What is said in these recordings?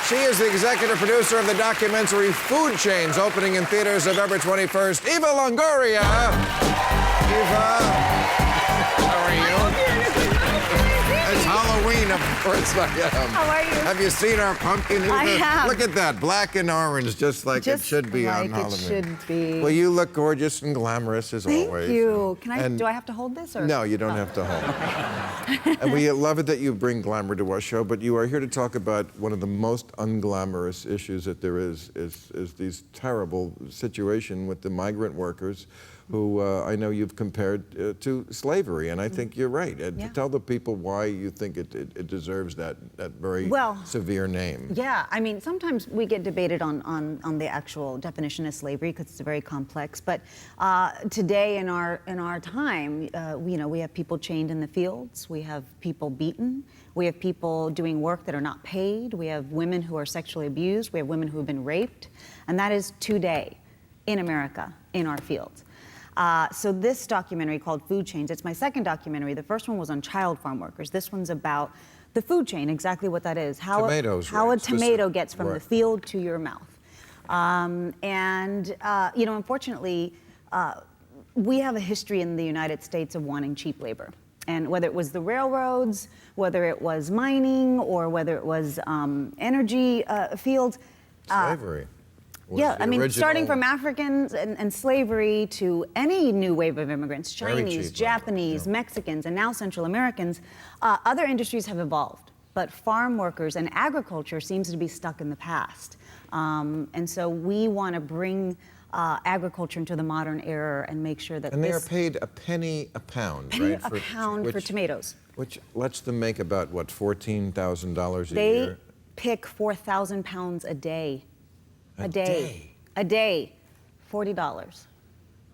She is the executive producer of the documentary Food Chains, opening in theaters November 21st. Eva Longoria. Eva, how are you? It's Halloween, of course I am. How are you? Have you seen our pumpkin, Eva? I have. Look at that, black and orange, just like it should be on Halloween. Just like it should be. Well, you look gorgeous and glamorous as always. Thank you. Do I have to hold this? Or? No, you don't have to hold it. And we love it that you bring glamour to our show, but you are here to talk about one of the most unglamorous issues that there is these terrible situation with the migrant workers who I know you've compared to slavery, and I think you're right. Yeah. Tell the people why you think it deserves that very severe name. Yeah, I mean, sometimes we get debated on the actual definition of slavery because it's very complex. But today in our time, we have people chained in the fields. We have people beaten. We have people doing work that are not paid. We have women who are sexually abused. We have women who have been raped, and that is today in America in our fields. So this documentary called Food Chains, it's my second documentary. The first one was on child farm workers. This one's about the food chain, exactly what that is. How a tomato gets from the field to your mouth. Unfortunately, we have a history in the United States of wanting cheap labor. And whether it was the railroads, whether it was mining, or whether it was energy fields. Slavery. Yeah, I mean, starting from Africans and slavery to any new wave of immigrants, Chinese, Japanese, Mexicans, and now Central Americans, other industries have evolved. But farm workers and agriculture seems to be stuck in the past. And so we want to bring agriculture into the modern era and make sure that they are paid a penny a pound, right? A pound for tomatoes. Which lets them make about, what, $14,000 a year? They pick 4,000 pounds a day. A day, $40.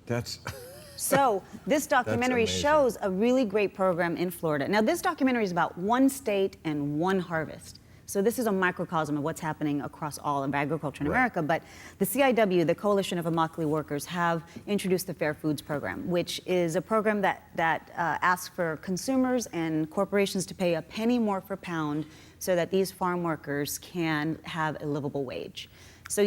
That's... So this documentary shows a really great program in Florida. Now this documentary is about one state and one harvest. So this is a microcosm of what's happening across all of agriculture in America. But the CIW, the Coalition of Immokalee Workers, have introduced the Fair Foods Program, which is a program that asks for consumers and corporations to pay a penny more per pound so that these farm workers can have a livable wage.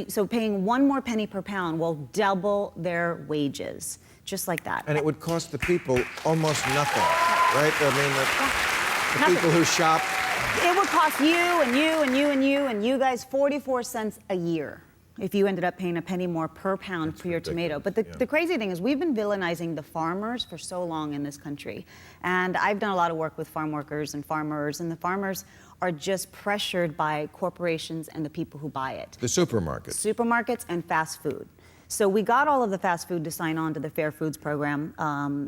So paying one more penny per pound will double their wages, just like that. And it would cost the people almost nothing, right? I mean, the people who shop. It would cost you and you and you and you and you guys 44 cents a year if you ended up paying a penny more per pound for your tomato. But the crazy thing is we've been villainizing the farmers for so long in this country. And I've done a lot of work with farm workers and farmers, and the farmers are just pressured by corporations and the people who buy it. The supermarkets. Supermarkets and fast food. So we got all of the fast food to sign on to the Fair Foods Program.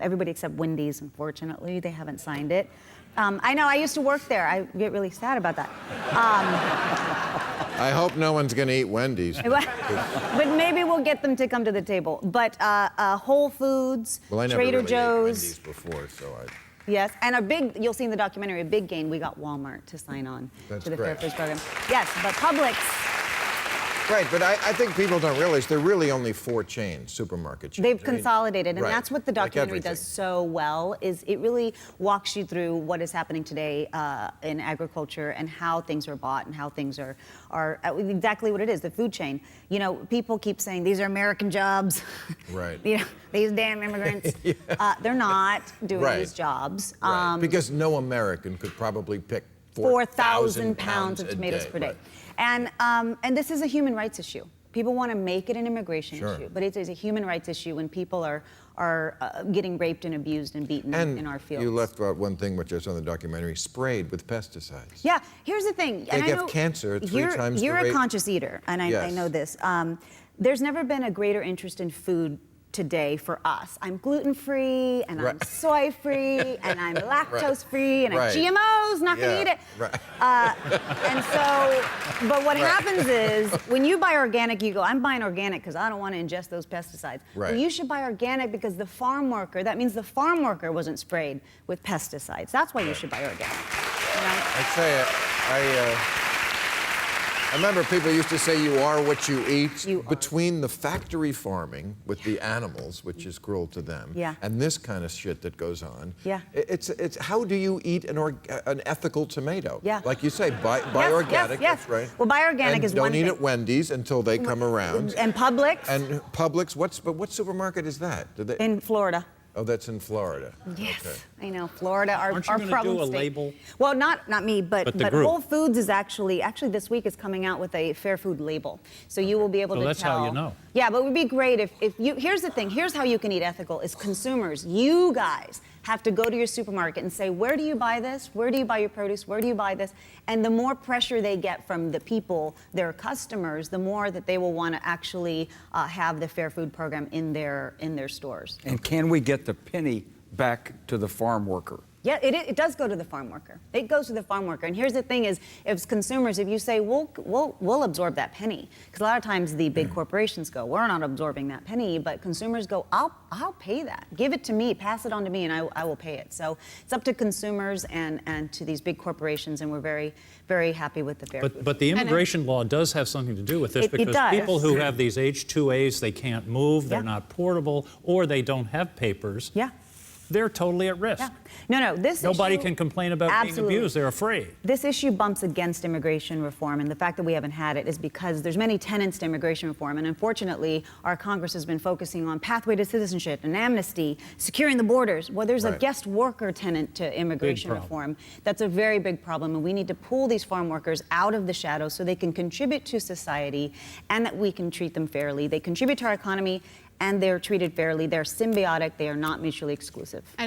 Everybody except Wendy's, unfortunately, they haven't signed it. I know, I used to work there. I get really sad about that. I hope no one's going to eat Wendy's. But maybe we'll get them to come to the table. But Whole Foods, Trader Joe's. Ate Wendy's before, so Yes, and you'll see in the documentary, a big gain. We got Walmart to sign on to the Fair Foods Program. Yes, but Publix. Right, but I think people don't realize there are really only 4 chains, supermarket chains. They've consolidated, and that's what the documentary does so well, is it really walks you through what is happening today in agriculture and how things are bought and how things are exactly what it is, the food chain. You know, people keep saying, these are American jobs. Right. You know, these damn immigrants. They're not doing these jobs. Because no American could probably pick 4,000 pounds of tomatoes per day. And this is a human rights issue. People want to make it an immigration issue, but it is a human rights issue when people are getting raped and abused and beaten in our fields. You left out one thing which I saw in the documentary, sprayed with pesticides. Yeah, here's the thing. They get cancer 3 times the rate. You're a conscious eater, and I know this. There's never been a greater interest in food today for us. I'm gluten-free, and I'm soy-free, and I'm lactose-free, and I'm GMOs, not gonna eat it. And so, but what happens is, when you buy organic, you go, I'm buying organic because I don't want to ingest those pesticides. Well, you should buy organic because the farm worker, that means the farm worker wasn't sprayed with pesticides. That's why you should buy organic. You know? I tell you, I remember people used to say you are what you eat. You are. Between the factory farming with the animals, which is cruel to them, Yeah. and this kind of shit that goes on, Yeah. it's how do you eat an ethical tomato? Yeah. Like you say, buy Yes, organic, yes. that's right. Well, buy organic and is one don't eat thing. at Wendy's until they come around. And Publix And Publix, what supermarket is that? Do they, in Florida. oh, that's in Florida. Yes, Okay. I know. Florida, our Aren't you gonna problem do a state. label? Well, not me, but the group. Whole Foods is actually this week is coming out with a fair food label. So you will be able So to that's tell. how you know. Yeah, but it would be great if you, here's the thing, here's how you can eat ethical is consumers, you guys have to go to your supermarket and say, where do you buy this? Where do you buy your produce? Where do you buy this? And the more pressure they get from the people, their customers, the more that they will want to actually have the fair food program in their stores. And can we get the penny back to the farm worker? Yeah, it does go to the farm worker. It goes to the farm worker. And here's the thing is, as consumers, if you say, we'll absorb that penny, because a lot of times the big corporations go, we're not absorbing that penny, but consumers go, I'll pay that. Give it to me, pass it on to me, and I will pay it. So it's up to consumers and to these big corporations, and we're very, very happy with the fair food. But the immigration law does have something to do with this It because does. people who have these H-2As, they can't move, they're Yeah. not portable, or they don't have papers. Yeah. They're totally at risk. Yeah. No, this Nobody issue- can complain about Absolutely. being abused. They're afraid. This issue bumps against immigration reform, and the fact that we haven't had it is because there's many tenets to immigration reform, and unfortunately, our Congress has been focusing on pathway to citizenship and amnesty, securing the borders. Well, there's a Right. guest worker tenet to immigration problem. reform. That's a very big problem, and we need to pull these farm workers out of the shadows so they can contribute to society and that we can treat them fairly. They contribute to our economy, and they're treated fairly. They're symbiotic. They are not mutually exclusive. And